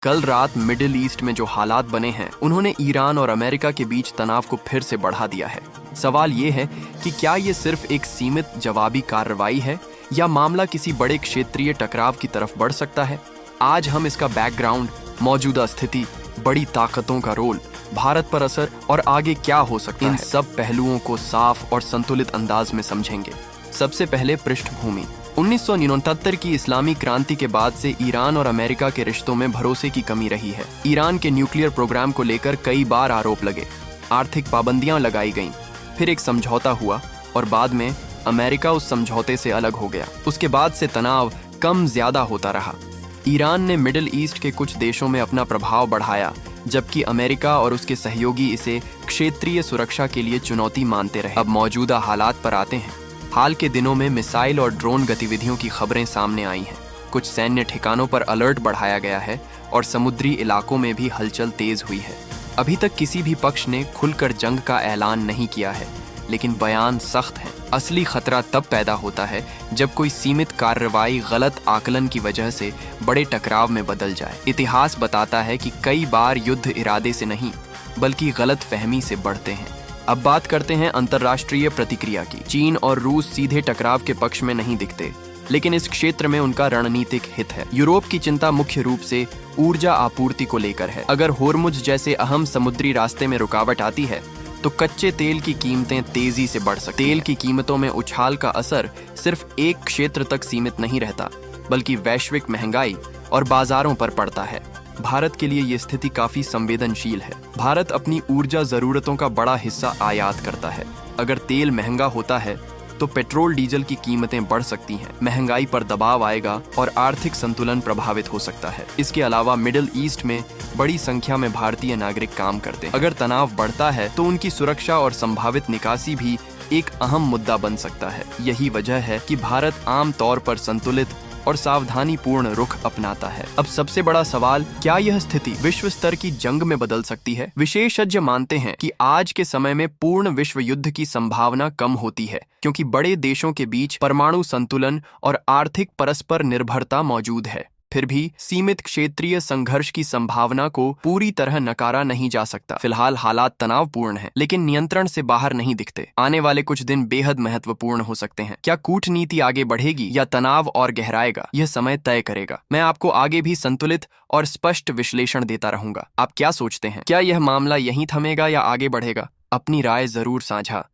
कल रात middle east में जो हालात बने हैं उन्होंने ईरान और अमेरिका के बीच तनाव को फिर से बढ़ा दिया है। सवाल ये है कि क्या ये सिर्फ एक सीमित जवाबी कार्रवाई है या मामला किसी बड़े क्षेत्रीय टकराव की तरफ बढ़ सकता है। आज हम इसका बैकग्राउंड, मौजूदा स्थिति, बड़ी ताकतों का रोल, भारत पर असर और आगे क्या हो सकता है, इन सब पहलुओं को साफ और संतुलित अंदाज में समझेंगे। सबसे पहले पृष्ठभूमि। 1969 की इस्लामी क्रांति के बाद से ईरान और अमेरिका के रिश्तों में भरोसे की कमी रही है। ईरान के न्यूक्लियर प्रोग्राम को लेकर कई बार आरोप लगे, आर्थिक पाबंदियां लगाई गईं, फिर एक समझौता हुआ और बाद में अमेरिका उस समझौते से अलग हो गया। उसके बाद से तनाव कम ज्यादा होता रहा। ईरान ने मिडिल ईस्ट के कुछ देशों में अपना प्रभाव बढ़ाया, जबकि अमेरिका और उसके सहयोगी इसे क्षेत्रीय सुरक्षा के लिए चुनौती मानते रहे। अब मौजूदा हालात पर आते हैं। हाल के दिनों में मिसाइल और ड्रोन गतिविधियों की खबरें सामने आई हैं। कुछ सैन्य ठिकानों पर अलर्ट बढ़ाया गया है और समुद्री इलाकों में भी हलचल तेज हुई है। अभी तक किसी भी पक्ष ने खुलकर जंग का ऐलान नहीं किया है, लेकिन बयान सख्त हैं। असली खतरा तब पैदा होता है जब कोई सीमित कार्रवाई गलत आकलन की वजह से बड़े टकराव में बदल जाए। इतिहास बताता है कि कई बार युद्ध इरादे से नहीं बल्कि गलत फहमी से बढ़ते हैं। अब बात करते हैं अंतर्राष्ट्रीय प्रतिक्रिया की। चीन और रूस सीधे टकराव के पक्ष में नहीं दिखते, लेकिन इस क्षेत्र में उनका रणनीतिक हित है। यूरोप की चिंता मुख्य रूप से ऊर्जा आपूर्ति को लेकर है। अगर होर्मुज जैसे अहम समुद्री रास्ते में रुकावट आती है तो कच्चे तेल की कीमतें तेजी से बढ़ सकती हैं। तेल की कीमतों में उछाल का असर सिर्फ एक क्षेत्र तक सीमित नहीं रहता, बल्कि वैश्विक महंगाई और बाजारों पर पड़ता है। भारत के लिए ये स्थिति काफी संवेदनशील है। भारत अपनी ऊर्जा जरूरतों का बड़ा हिस्सा आयात करता है। अगर तेल महंगा होता है तो पेट्रोल डीजल की कीमतें बढ़ सकती हैं, महंगाई पर दबाव आएगा और आर्थिक संतुलन प्रभावित हो सकता है। इसके अलावा मिडिल ईस्ट में बड़ी संख्या में भारतीय नागरिक काम करते हैं। अगर तनाव बढ़ता है तो उनकी सुरक्षा और संभावित निकासी भी एक अहम मुद्दा बन सकता है। यही वजह है कि भारत आम तौर पर संतुलित और सावधानीपूर्ण रुख अपनाता है। अब सबसे बड़ा सवाल, क्या यह स्थिति विश्व स्तर की जंग में बदल सकती है? विशेषज्ञ मानते हैं कि आज के समय में पूर्ण विश्व युद्ध की संभावना कम होती है, क्योंकि बड़े देशों के बीच परमाणु संतुलन और आर्थिक परस्पर निर्भरता मौजूद है। फिर भी सीमित क्षेत्रीय संघर्ष की संभावना को पूरी तरह नकारा नहीं जा सकता। फिलहाल हालात तनावपूर्ण हैं, लेकिन नियंत्रण से बाहर नहीं दिखते। आने वाले कुछ दिन बेहद महत्वपूर्ण हो सकते हैं। क्या कूटनीति आगे बढ़ेगी या तनाव और गहराएगा, यह समय तय करेगा। मैं आपको आगे भी संतुलित और स्पष्ट विश्लेषण देता रहूंगा। आप क्या सोचते हैं? क्या यह मामला यहीं थमेगा या आगे बढ़ेगा? अपनी राय जरूर साझा